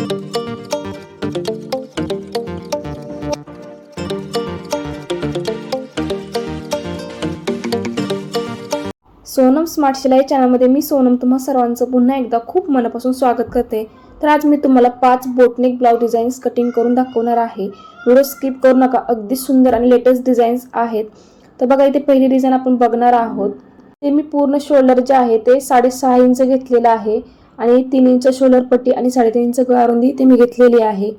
Sonam smart शिलाई चॅनलमध्ये मी सोनम तुम्हा सर्वांचं पुन्हा एकदा खूप मनापासून स्वागत करते। तर आज मी तुम्हाला 5 बोटनेक ब्लाउज डिझाईन्स कटिंग करून दाखवणार आहे। व्हिडिओ स्किप करू नका, अगदी सुंदर आणि लेटेस्ट डिझाईन्स आहेत। तर बघा, इथे पहिली डिझाइन आपण बघणार आहोत। ते मी पूर्ण शोल्डर जे आहे ते 6.5 इंच घेतलेला आहे आणि 3 इंच शोल्डर पट्टी आणि 3.5 इंच गळारुंदी ते मी घेतलेली आहे।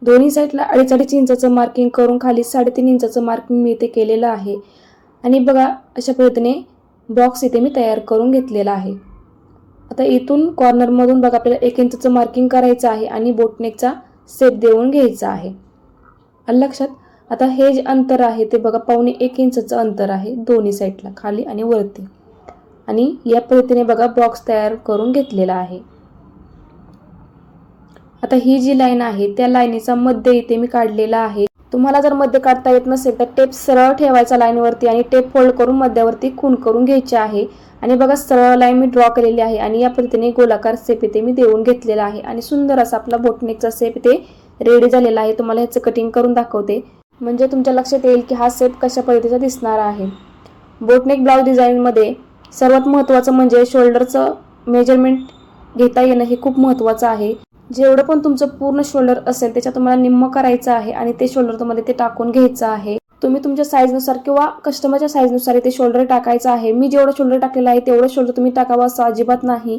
दोन्ही साइडला 2.5 इंचाचं मार्किंग करून खाली 3.5 इंचाचं मार्किंग मी इथे केलेलं आहे। आणि बघा, अशा पद्धतीने बॉक्स इथे मी तयार करून घेतलेला आहे। आता इथून कॉर्नर मधून बघा आपल्याला 1 इंचचं मार्किंग करायचं आहे आणि बोटनेकचा शेप देऊन घ्यायचा आहे। आलं लक्षात? आता हे जे अंतर आहे ते बघा 1.25 इंचचं अंतर आहे दोन्ही साइडला, खाली आणि वरती। आणि या पद्धतीने बघा बॉक्स तयार करून घेतलेला आहे। आता ही जी लाईन आहे त्या लाईनीचा मध्य इथे मी काढलेला आहे। तुम्हाला जर मध्य काढता येत नसेल तर टेप सरळ ठेवायचा लाईन वरती आणि टेप फोल्ड करून मध्यावरती खूण करून घ्यायची आहे। आणि बघा, सरळ लाईन मी ड्रॉ केलेली आहे आणि या पद्धतीने गोलाकार शेप इथे मी देऊन घेतलेला आहे आणि सुंदर असा आपला बोटनेकचा शेप इथे रेडी झालेला आहे। तुम्हाला ह्याचं कटिंग करून दाखवते म्हणजे तुमच्या लक्षात येईल की हा शेप कशा पद्धतीचा दिसणार आहे। बोटनेक ब्लाउज डिझाइन मध्ये सर्वात महत्त्वाचं म्हणजे शोल्डरचं मेजरमेंट घेता येणं हे खूप महत्त्वाचं आहे। जेवढं पण तुमचं पूर्ण शोल्डर असेल त्याच्या तुम्हाला निम्म करायचं आहे आणि ते शोल्डर तुम्हाला ते टाकून घ्यायचं आहे। तुम्ही तुमच्या साईज नुसार किंवा कस्टमरच्या साईज नुसार ते शोल्डर टाकायचं आहे। मी जेवढं शोल्डर टाकलेलं आहे तेवढं शोल्डर तुम्ही टाकावं असं अजिबात नाही।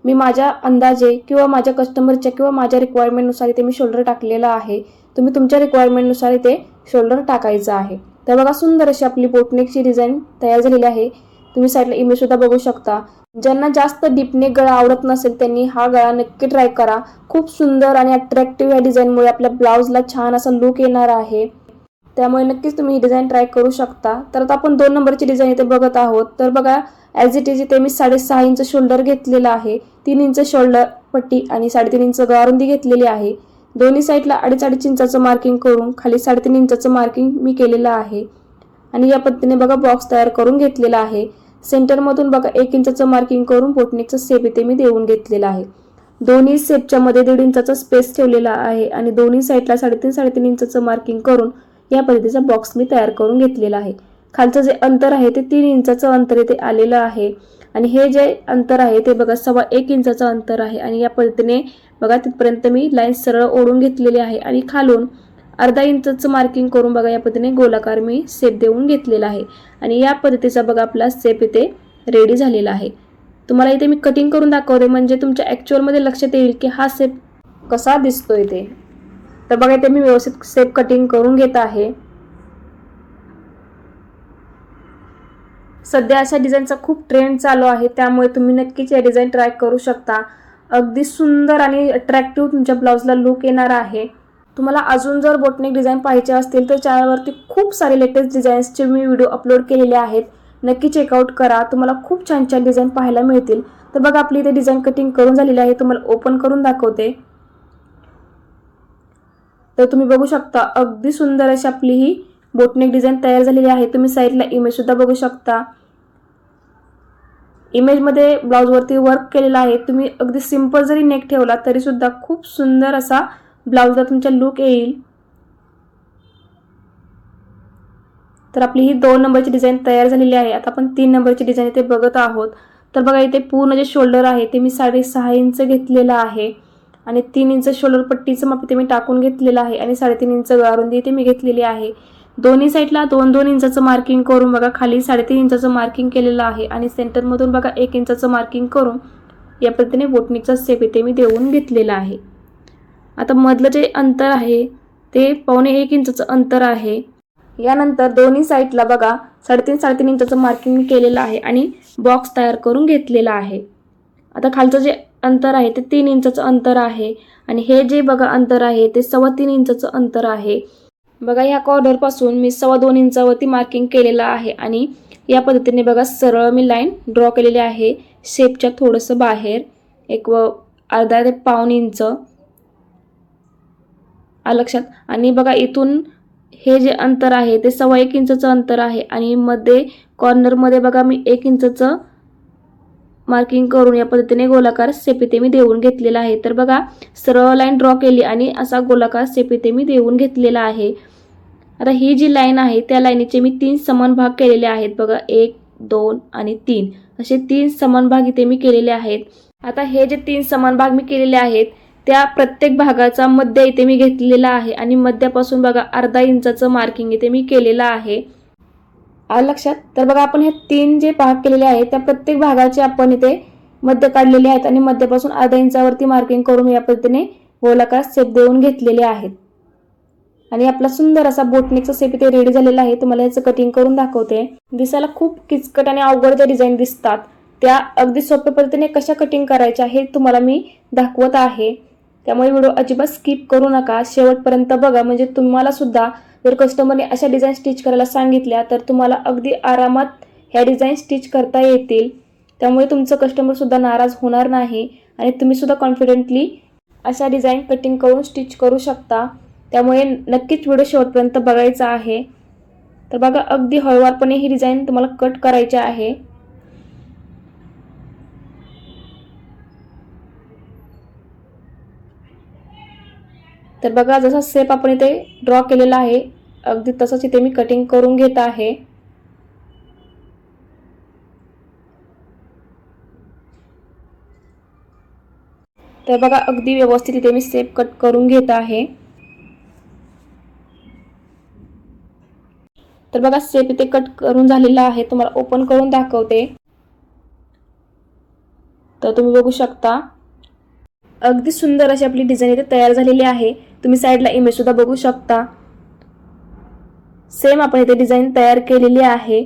मी माझ्या अंदाजे किंवा माझ्या कस्टमरच्या किंवा माझ्या रिक्वायरमेंट नुसार इथे मी शोल्डर टाकलेलं आहे। तुम्ही तुमच्या रिक्वायरमेंट नुसार इथे शोल्डर टाकायचं आहे। तर बघा, सुंदर अशी आपली बोटनेकची डिझाइन तयार झालेली आहे। तुम्ही साईडला इमेज सुद्धा बघू शकता। ज्यांना जास्त डीपनेक गळा आवडत नसेल त्यांनी हा गळा नक्की ट्राय करा। खूप सुंदर आणि अट्रॅक्टिव्ह या डिझाइनमुळे आपल्या ब्लाउजला छान असा लुक येणार आहे। त्यामुळे नक्कीच तुम्ही ही डिझाइन ट्राय करू शकता। तर आता आपण 2 नंबरची डिझाइन इथे बघत आहोत। तर बघा, ॲज इट इज इथे मी 6.5 इंच शोल्डर घेतलेला आहे, 3 इंच शोल्डर पट्टी आणि 3.5 इंच गळारुंदी घेतलेली आहे। दोन्ही साइडला 2.5 इंचाचं मार्किंग करून खाली 3.5 इंचाचं मार्किंग मी केलेलं आहे आणि या पद्धतीने बघा बॉक्स तयार करून घेतलेला आहे। सेंटर मधून बघा 1 इंचाचं मार्किंग करून बोटनेकचा शेप इथे मी देऊन घेतलेला आहे। दोन्ही शेपच्या मध्ये 1.5 इंचाचा स्पेस ठेवलेला आहे आणि दोन्ही साइडला 3.5 इंचाचं मार्किंग करून या पद्धतीचा बॉक्स मी तयार करून घेतलेला आहे। खालचं जे अंतर आहे ते 3 इंचाचं अंतर इथे आलेलं आहे आणि हे जे अंतर आहे ते बघा 1.25 इंचाचं अंतर आहे आणि या पद्धतीने बघा तिथपर्यंत मी लाईन सरळ ओढून घेतलेली आहे आणि खालून अर्धा इंचचं मार्किंग करून बघा या पद्धतीने गोलाकार मी शेप देऊन घेतलेला आहे आणि या पद्धतीचा बघा आपला शेप इथे रेडी झालेला आहे। तुम्हाला इथे मी कटिंग करून दाखवते म्हणजे तुमच्या ॲक्च्युअल मध्ये लक्षात येईल की हा शेप कसा दिसतोय ते। तर बघा, इथे मी व्यवस्थित शेप कटिंग करून घेत आहे। सध्या अशा डिझाईनचा खूप ट्रेंड चालू आहे, त्यामुळे तुम्ही नक्कीच या डिझाइन ट्राय करू शकता। अगदी सुंदर आणि अट्रॅक्टिव्ह तुमच्या ब्लाउजला लुक येणार आहे। तुम्हाला अजून जर बोटनेक डिझाइन पाहिजे असतील तर चॅनलवरती खूप सारे लेटेस्ट डिझाईन्सचे मी व्हिडिओ अपलोड केलेले आहेत, नक्की चेकआउट करा। तुम्हाला खूप छान छान डिझाइन पाहायला मिळतील। तर बघा, आपली इथे डिझाइन कटिंग करून झालेली आहे, तुम्हाला ओपन करून दाखवते। तर तुम्ही बघू शकता अगदी सुंदर अशी आपली ही बोटनेक डिझाइन तयार झालेली आहे। तुम्ही साईडला इमेज सुद्धा बघू शकता। इमेज मध्ये ब्लाउज वरती वर्क केलेला आहे। तुम्ही अगदी सिंपल जरी नेक ठेवला तरी सुद्धा खूप सुंदर असा ब्लाउजला तुमचा लुक येईल। तर आपली ही 2 नंबरची डिझाइन तयार झालेली आहे। आता आपण 3 नंबरची डिझाइन इथे बघत आहोत। तर बघा, इथे पूर्ण जे शोल्डर आहे ते मी 6.5 इंच घेतलेलं आहे आणि 3 इंच शोल्डर पट्टीचं माप इथे मी टाकून घेतलेलं आहे आणि 3.5 इंच गळारुंदी इथे मी घेतलेली आहे। दोन्ही साइडला 2-2 इंचाचं मार्किंग करून बघा खाली 3.5 इंचाचं मार्किंग केलेलं आहे आणि सेंटर मधून बघा 1 इंचाचं मार्किंग करून या पद्धतीने बोटनेकचा शेप इथे मी देऊन घेतलेला आहे। आता मधलं जे अंतर आहे ते 1.25 इंचाचं अंतर आहे। यानंतर दोन्ही साइडला बघा 3.5 इंचाचं मार्किंग मी केलेलं आहे आणि बॉक्स तयार करून घेतलेला आहे। आता खालचं जे अंतर आहे ते 3 इंचाचं अंतर आहे आणि हे जे बघा अंतर आहे ते 3.25 इंचाचं अंतर आहे। बघा, या कॉर्नर पासून मी 2.25 इंचावरती मार्किंग केलेलं आहे आणि या पद्धतीने बघा सरळ मी लाईन ड्रॉ केलेली आहे शेपच्या थोडंसं बाहेर, एक अर्धा ते पाऊण इंच लक्षात। आणि बघा, इथून हे जे अंतर आहे ते 1.25 इंचाचं अंतर आहे आणि मध्ये कॉर्नर मध्ये बघा मी 1 इंचाचं मार्किंग करून या पद्धतीने गोलाकार शेप इथे मी देऊन घेतलेला आहे। तर बघा सरळ लाईन ड्रॉ केली आणि असा गोलाकार शेप इथे मी देऊन घेतलेला आहे। आता ही जी लाईन आहे त्या लाईनीचे मी 3 समान भाग केलेले आहेत। बघा 1 2 आणि 3 असे 3 समान भाग इथे मी केलेले आहेत। आता हे जे 3 समान भाग मी केलेले आहेत त्या प्रत्येक भागाचा मध्य इथे मी घेतलेला आहे आणि मध्यापासून बघा अर्धा इंचाचं मार्किंग इथे मी केलेलं आहे। आलं लक्षात? तर बघा आपण हे 3 जे भाग केलेले आहेत त्या प्रत्येक भागाचे आपण इथे मध्य काढलेले आहेत आणि मध्यापासून अर्धा इंचावरती मार्किंग करून या पद्धतीने गोलाकार शेप देऊन घेतलेले आहेत। आणि आपला सुंदर असा बोटनेकचा शेप इथे रेडी झालेला आहे। तुम्हाला याचं कटिंग करून दाखवते। दिसायला खूप किचकट आणि अवघड ज्या डिझाईन दिसतात त्या अगदी सोप्या पद्धतीने कशा कटिंग करायच्या हे तुम्हाला मी दाखवत आहे। त्यामुळे व्हिडिओ अजिबात स्किप करू नका, शेवटपर्यंत बघा। म्हणजे तुम्हाला सुद्धा जर कस्टमरने अशा डिझाईन स्टिच करायला सांगितल्या तर तुम्हाला अगदी आरामात ह्या डिझाईन स्टिच करता येतील। त्यामुळे तुमचं कस्टमर सुद्धा नाराज होणार नाही आणि तुम्ही सुद्धा कॉन्फिडेंटली अशा डिझाईन कटिंग करून स्टिच करू शकता। त्यामुळे नक्कीच व्हिडिओ शेवटपर्यंत बघायचा आहे। तर बघा अगदी हळूवारपणे ही डिझाईन तुम्हाला कट करायची आहे। तर बघा जसा शेप आपण इथे ड्रॉ केलेला आहे अगदी तसंच इथे मी कटिंग करून घेत आहे। तर बघा अगदी व्यवस्थित इथे मी शेप कट करून घेत आहे। तर बघा शेप इथे कट करून झालेला आहे। तुम्हाला ओपन करून दाखवते। तर तुम्ही बघू शकता अगदी सुंदर अशी आपली डिझाईन इथे तयार झालेली आहे। तुम्ही साइडला इमेज सुद्धा बघू शकता। सेम आपण इथे डिझाईन तयार केलेली आहे।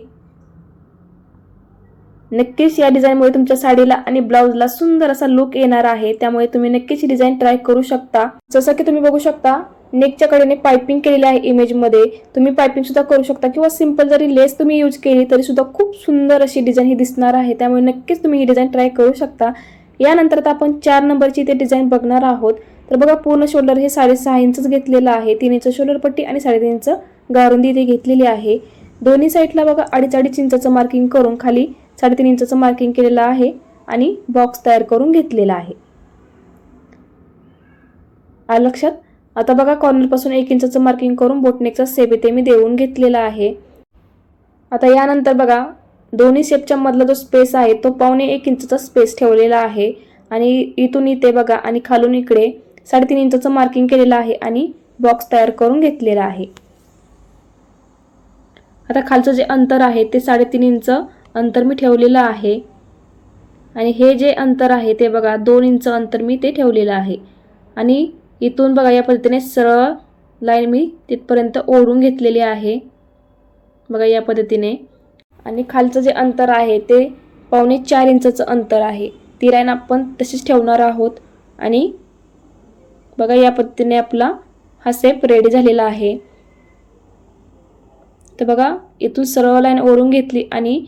नक्कीच या डिझाईनमुळे तुमच्या साडीला आणि ब्लाउजला सुंदर असा लुक येणार आहे। त्यामुळे तुम्ही नक्कीच ही डिझाईन ट्राय करू शकता। जसं की तुम्ही बघू शकता नेकच्या कडेने पाइपिंग केलेली आहे इमेज मध्ये। तुम्ही पाइपिंग सुद्धा करू शकता किंवा सिंपल जरी लेस तुम्ही यूज केली तरी सुद्धा खूप सुंदर अशी डिझाईन ही दिसणार आहे। त्यामुळे नक्कीच तुम्ही ही डिझाईन ट्राय करू शकता। यानंतर आता आपण 4 नंबरची इथे डिझाईन बघणार आहोत। तर बघा पूर्ण शोल्डर हे 6.5 इंचच घेतलेलं आहे। 3 इंच शोल्डर पट्टी आणि 3.5 इंच गारुंदी इथे घेतलेली आहे। दोन्ही साइडला बघा 2.5 इंचाचं मार्किंग करून खाली 3.5 इंचाचं मार्किंग केलेलं आहे आणि बॉक्स तयार करून घेतलेला आहे। आलं लक्षात? आता बघा कॉर्नर पासून 1 इंचाचं मार्किंग करून बोटनेकचा शेप इथे मी देऊन घेतलेला आहे। आता यानंतर बघा दोन्ही शेपच्या मधला जो स्पेस आहे तो 1.25 इंचाचा स्पेस ठेवलेला आहे आणि इथून इथे बघा आणि खालून इकडे 3.5 इंचाचं मार्किंग केलेलं आहे आणि बॉक्स तयार करून घेतलेला आहे। आता खालचं जे अंतर आहे ते 3.5 इंच अंतर मी ठेवलेलं आहे आणि हे जे अंतर आहे ते बघा 2 इंच अंतर मी ते ठेवलेलं आहे आणि इथून बघा या पद्धतीने सरळ लाईन मी तिथपर्यंत ओढून घेतलेली आहे। बघा या पद्धतीने आणि खालचं जे अंतर आहे ते 4.25 इंचाचं अंतर आहे। ती लाईन आपण तशीच ठेवणार आहोत आणि बघा या पद्धतीने आपला हा शेप रेडी झालेला आहे। तर बघा इथून सरळ लाईन ओढून घेतली आणि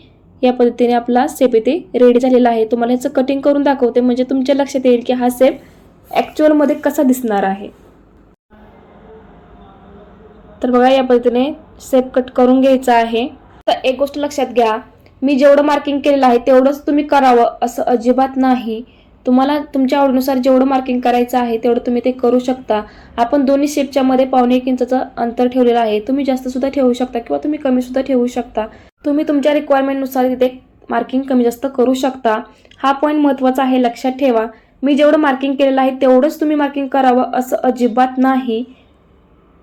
या पद्धतीने आपला शेप इथे रेडी झालेला आहे। तुम्हाला ह्याचं कटिंग करून दाखवते म्हणजे तुमच्या लक्षात येईल की हा शेप ॲक्च्युअल मध्ये कसा दिसणार आहे। तर बघा या पद्धतीने शेप कट करून घ्यायचा आहे। तर एक गोष्ट लक्षात घ्या, मी जेवढं मार्किंग केलेलं आहे तेवढंच तुम्ही करावं असं अजिबात नाही। तुम्हाला तुमच्या आवडीनुसार जेवढं मार्किंग करायचं आहे तेवढं तुम्ही ते करू शकता। आपण दोन्ही शेपच्या मध्ये 1.25 इंचाचं अंतर ठेवलेलं आहे। तुम्ही जास्त सुद्धा ठेवू शकता किंवा तुम्ही कमी सुद्धा ठेवू शकता। तुम्ही तुमच्या रिक्वायरमेंटनुसार इथे मार्किंग कमी जास्त करू शकता। हा पॉईंट महत्त्वाचा आहे, लक्षात ठेवा। मी जेवढं मार्किंग केलेलं आहे तेवढंच तुम्ही मार्किंग करावं असं अजिबात नाही।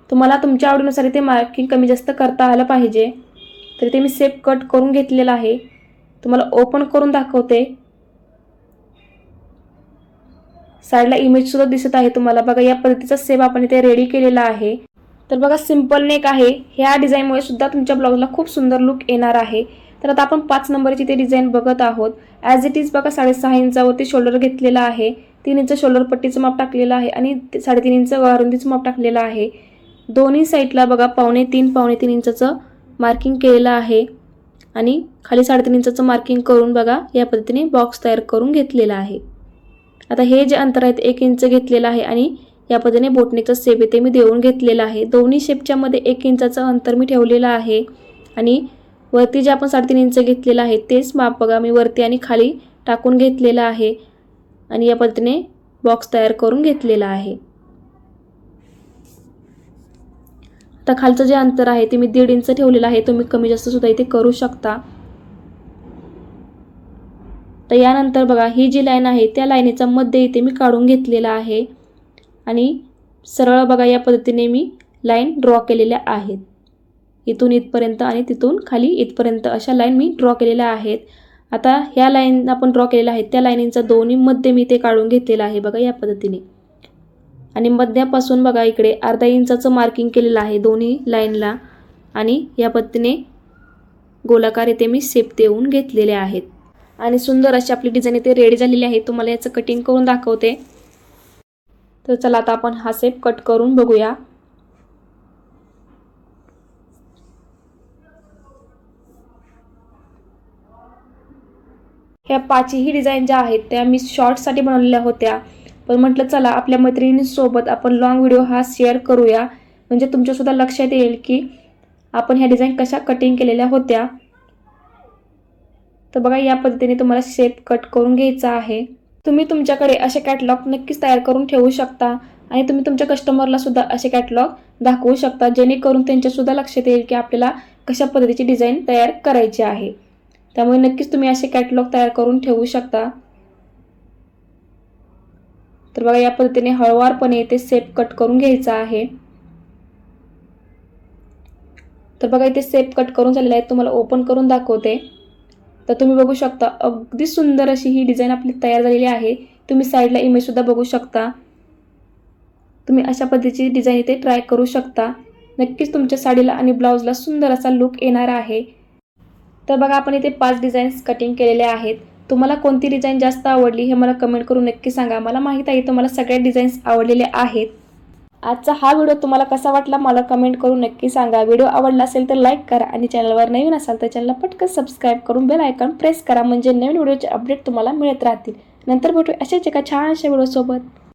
तुम्हाला तुमच्या आवडीनुसार इथे मार्किंग कमी जास्त करता आलं पाहिजे। तर इथे मी शेप कट करून घेतलेला आहे। तुम्हाला ओपन करून दाखवते। साइडला इमेज सुद्धा दिसत आहे तुम्हाला। बघा या पद्धतीचा शेप आपण इथे रेडी केलेला आहे। तर बघा सिंपल नेक आहे। ह्या डिझाईनमुळे सुद्धा तुमच्या ब्लाउजला खूप सुंदर लुक येणार आहे। तर आता आपण 5 नंबरची ते डिझाईन बघत आहोत। ॲज इट इज बघा 6.5 इंचावरती शोल्डर घेतलेला आहे। 3 इंच शोल्डर पट्टीचं माप टाकलेलं आहे आणि 3.5 इंच गारुंदीचं माप टाकलेलं आहे। दोन्ही साइडला बघा 3.5 इंचाचं मार्किंग केलेलं आहे आणि खाली 3.5 इंचाचं मार्किंग करून बघा या पद्धतीने बॉक्स तयार करून घेतलेला आहे। आता हे जे अंतर आहे 1 इंच घेतलेलं आहे आणि या पद्धतीने बोटनेकचा शेप इथे मी देऊन घेतलेला आहे। दोन्ही शेपच्या मध्ये 1 इंचाचं अंतर मी ठेवलेलं आहे आणि वरती जे आपण 3.5 इंच घेतलेलं आहे तेच माप बघा मी वरती आणि खाली टाकून घेतलेला आहे आणि या पद्धतीने बॉक्स तयार करून घेतलेला आहे. आता खालचं जे अंतर आहे ते मी 1.5 इंच ठेवलेलं आहे. तुम्ही कमी जास्त सुद्धा इथे करू शकता. तर यानंतर बघा ही जी लाईन आहे त्या लाईनीचा मध्य इथे मी काढून घेतलेला आहे आणि सरळ बघा या पद्धतीने मी लाईन ड्रॉ केलेल्या आहेत. इथून इथपर्यंत आणि तिथून खाली इथपर्यंत अशा लाईन मी ड्रॉ केलेल्या आहेत. आता ह्या लाईन आपण ड्रॉ केलेल्या आहेत त्या लाईनींचा दोन्ही मध्य मी इथे काढून घेतलेला आहे बघा या पद्धतीने. आणि मध्यापासून बघा इकडे अर्धा इंचाचं मार्किंग केलेलं आहे दोन्ही लाईनला आणि या पद्धतीने गोलाकार इथे मी शेप देऊन घेतलेले आहेत. आणि सुंदर अशी आपली डिझाईन इथे रेडी झालेली आहे. तुम्हाला याचं कटिंग करून दाखवते. तर चला आता आपण हा शेप कट करून बघूया. ह्या पाचही डिझाईन ज्या आहेत त्या मी शॉर्ट्ससाठी बनवलेल्या होत्या, पण म्हटलं चला आपल्या मैत्रिणींसोबत आपण लॉंग व्हिडिओ हा शेअर करूया, म्हणजे तुमच्यासुद्धा लक्षात येईल की आपण ह्या डिझाईन कशा कटिंग केलेल्या होत्या. तर बघा या पद्धतीने तुम्हाला शेप कट करून घ्यायचा आहे. तुम्ही तुमच्याकडे असे कॅटलॉग नक्कीच तयार करून ठेवू शकता आणि तुम्ही तुमच्या कस्टमरला सुद्धा असे कॅटलॉग दाखवू शकता, जेणेकरून त्यांच्यासुद्धा लक्षात येईल की आपल्याला कशा पद्धतीची डिझाईन तयार करायची आहे. त्यामुळे नक्कीच तुम्ही असे कॅटलॉग तयार करून ठेवू शकता. तर बघा या पद्धतीने हळूवारपणे इथे शेप कट करून घ्यायचा आहे. तर बघा इथे शेप कट करून झालेला आहे. तुम्हाला ओपन करून दाखवते. तर तुम्ही बघू शकता अगदी सुंदर अशी ही डिझाईन आपली तयार झालेली आहे. तुम्ही साईडला इमेज सुद्धा बघू शकता. तुम्ही अशा पद्धतीची डिझाईन इथे ट्राय करू शकता. नक्कीच तुमच्या साडीला आणि ब्लाउजला सुंदर असा लुक येणार आहे. तर बघा आपण इथे 5 डिझाईन्स कटिंग केलेले आहेत. तुम्हाला कोणती डिझाईन जास्त आवडली हे मला कमेंट करून नक्की सांगा. मला माहित आहे तुम्हाला सगळ्या डिझाईन्स आवडलेले आहेत. आजचा हा व्हिडिओ तुम्हाला कसा वाटला मला कमेंट करून नक्की सांगा. व्हिडिओ आवडला असेल तर लाईक करा आणि चॅनलवर नवीन असाल तर चॅनलला पटकन सबस्क्राईब करून बेल आयकॉन प्रेस करा, म्हणजे नवीन व्हिडिओचे अपडेट तुम्हाला मिळत राहतील. नंतर भेटू अशाच एका छानशा व्हिडिओसोबत.